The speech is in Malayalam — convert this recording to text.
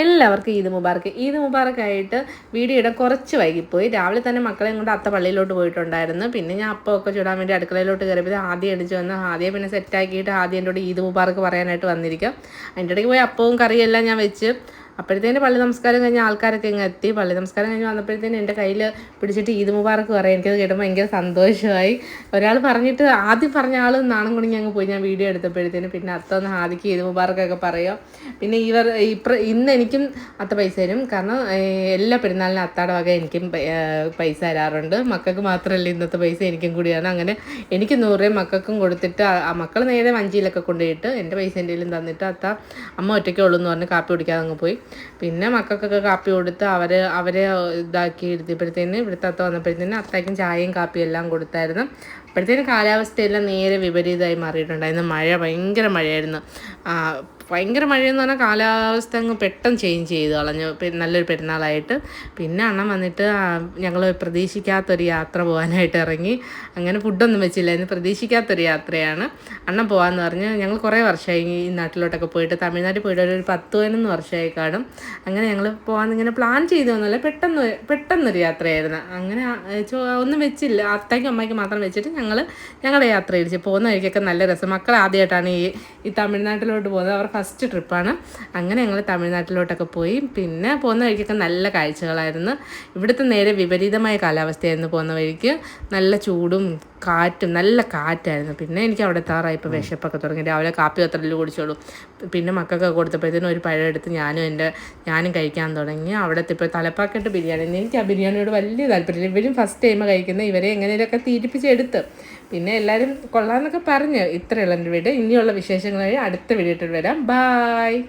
എല്ലാവർക്കും ഈദ് മുബാറക്ക്. ഈദ് മുബാറക്കായിട്ട് വീഡിയോ ഇടാൻ കുറച്ച് വൈകിപ്പോയി. രാവിലെ തന്നെ മക്കളെയും കൊണ്ട് അത്ത പള്ളിയിലോട്ട് പോയിട്ടുണ്ടായിരുന്നു. പിന്നെ ഞാൻ അപ്പമൊക്കെ ചൂടാൻ വേണ്ടി അടുക്കളയിലോട്ട് കയറിയപ്പോൾ ആദ്യം എണിച്ച് വന്ന് ആദ്യം പിന്നെ സെറ്റാക്കിയിട്ട് ആദ്യം എൻ്റെ കൂടെ ഈദ് മുബാറക്ക് പറയാനായിട്ട് വന്നിരിക്കാം. അതിൻ്റെ ഇടയ്ക്ക് പോയി അപ്പവും കറിയെല്ലാം ഞാൻ വെച്ച് അപ്പോഴത്തേന് പള്ളി നമസ്കാരം കഴിഞ്ഞ് ആൾക്കാരൊക്കെ ഇങ്ങ് എത്തി. പള്ളി നമസ്കാരം കഴിഞ്ഞ് വന്നപ്പോഴത്തേന് എൻ്റെ കയ്യിൽ പിടിച്ചിട്ട് ഈദ് മുബാറക്ക് പറയാം. എനിക്കത് കേട്ടപ്പോൾ ഭയങ്കര സന്തോഷമായി. ഒരാൾ പറഞ്ഞിട്ട് ആദ്യം പറഞ്ഞ ആൾ നാണം കുണിങ്ങി അങ്ങ് പോയി. ഞാൻ വീഡിയോ എടുത്തപ്പോഴത്തേന് പിന്നെ അത്തൊന്ന് ആദ്യക്ക് ഈദ് മുബാറക്കൊക്കെ പറയാം. പിന്നെ ഇന്ന് എനിക്കും അത്ത പൈസ തരും. കാരണം എല്ലാ പെരുന്നാളിനും അത്താടെ വക എനിക്കും പൈസ തരാറുണ്ട്. മക്കൾക്ക് മാത്രമല്ല ഇന്നത്തെ പൈസ എനിക്കും കൂടിയാണ്. അങ്ങനെ എനിക്ക് 100 രൂപ മക്കൾക്കും കൊടുത്തിട്ട് മക്കൾ നേരെ വഞ്ചിയിലൊക്കെ കൊണ്ടുപോയിട്ട് എൻ്റെ പൈസ എന്തെങ്കിലും തന്നിട്ട് അത്ത അമ്മ ഒറ്റയ്ക്കേ ഉള്ളൂ എന്ന് പറഞ്ഞ് കാപ്പി കുടിക്കാതെ അങ്ങ് പോയി. പിന്നെ മക്കൾക്കൊക്കെ കാപ്പി കൊടുത്ത് അവരെ ഇതാക്കി എടുത്തപ്പോഴത്തേന് ഇവിടുത്തെ അത്ത വന്നപ്പോഴത്തേന് അത്തയ്ക്കും ചായയും കാപ്പിയും എല്ലാം കൊടുത്തായിരുന്നു. അപ്പോഴത്തേന് കാലാവസ്ഥയെല്ലാം നേരെ വിപരീതമായി മാറിയിട്ടുണ്ടായിരുന്നു. ഭയങ്കര മഴയായിരുന്നു. ഭയങ്കര മഴയെന്ന് പറഞ്ഞാൽ കാലാവസ്ഥ അങ്ങ് പെട്ടെന്ന് ചേഞ്ച് ചെയ്ത് കളഞ്ഞു. നല്ലൊരു പെരുന്നാളായിട്ട് പിന്നെ അണ്ണൻ വന്നിട്ട് ഞങ്ങൾ പ്രതീക്ഷിക്കാത്തൊരു യാത്ര പോകാനായിട്ട് ഇറങ്ങി. അങ്ങനെ ഫുഡൊന്നും വെച്ചില്ലായിരുന്നു. പ്രതീക്ഷിക്കാത്തൊരു യാത്രയാണ്. അണ്ണൻ പോകാമെന്ന് പറഞ്ഞ് ഞങ്ങൾ കുറേ വർഷമായി ഈ നാട്ടിലോട്ടൊക്കെ പോയിട്ട്. തമിഴ്നാട്ടിൽ പോയിട്ട് ഒരു 10-11 വർഷമായി കാണും. അങ്ങനെ ഞങ്ങൾ പോകാമെന്ന് ഇങ്ങനെ പ്ലാൻ ചെയ്തൊന്നുമല്ല, പെട്ടെന്നൊരു യാത്രയായിരുന്നു. അങ്ങനെ ഒന്നും വെച്ചില്ല, അത്തയ്ക്കും അമ്മയ്ക്കും മാത്രം വെച്ചിട്ട് ഞങ്ങളുടെ യാത്ര ഇടിച്ച് പോകുന്ന വഴിക്കൊക്കെ നല്ല രസം. മക്കൾ ആദ്യമായിട്ടാണ് ഈ തമിഴ്നാട്ടിലോട്ട് പോകുന്നത്. അവർ ഫസ്റ്റ് ട്രിപ്പാണ്. അങ്ങനെ ഞങ്ങൾ തമിഴ്നാട്ടിലോട്ടൊക്കെ പോയി. പിന്നെ പോകുന്ന വഴിക്കൊക്കെ നല്ല കാഴ്ചകളായിരുന്നു. ഇവിടുത്തെ നേരെ വിപരീതമായ കാലാവസ്ഥയായിരുന്നു. പോകുന്ന വഴിക്ക് നല്ല ചൂടും നല്ല കാറ്റായിരുന്നു. പിന്നെ എനിക്ക് അവിടെ എത്താറായപ്പോൾ വിശപ്പൊക്കെ തുടങ്ങി. രാവിലെ കാപ്പി പത്രത്തിൽ കുടിച്ചോളൂ. പിന്നെ മക്കൾക്കൊക്കെ കൊടുത്തപ്പോഴത്തേനും ഒരു പഴം എടുത്ത് ഞാനും കഴിക്കാൻ തുടങ്ങി. അവിടുത്തെ ഇപ്പോൾ തലപ്പാക്കെട്ട് ബിരിയാണി. എനിക്ക് ആ ബിരിയാണിയോട് വലിയ താല്പര്യമില്ല. ഇവരും ഫസ്റ്റ് ടൈം കഴിക്കുന്നത്. ഇവരെ എങ്ങനെയൊക്കെ തീരിപ്പിച്ചെടുത്ത് പിന്നെ എല്ലാവരും കൊള്ളാമെന്നൊക്കെ പറഞ്ഞു. ഇത്രയുള്ള എൻ്റെ വീഡിയോ. ഇനിയുള്ള വിശേഷങ്ങളായി അടുത്ത വീഡിയോ ഇട്ടിട്ട് വരാം. ബായ്.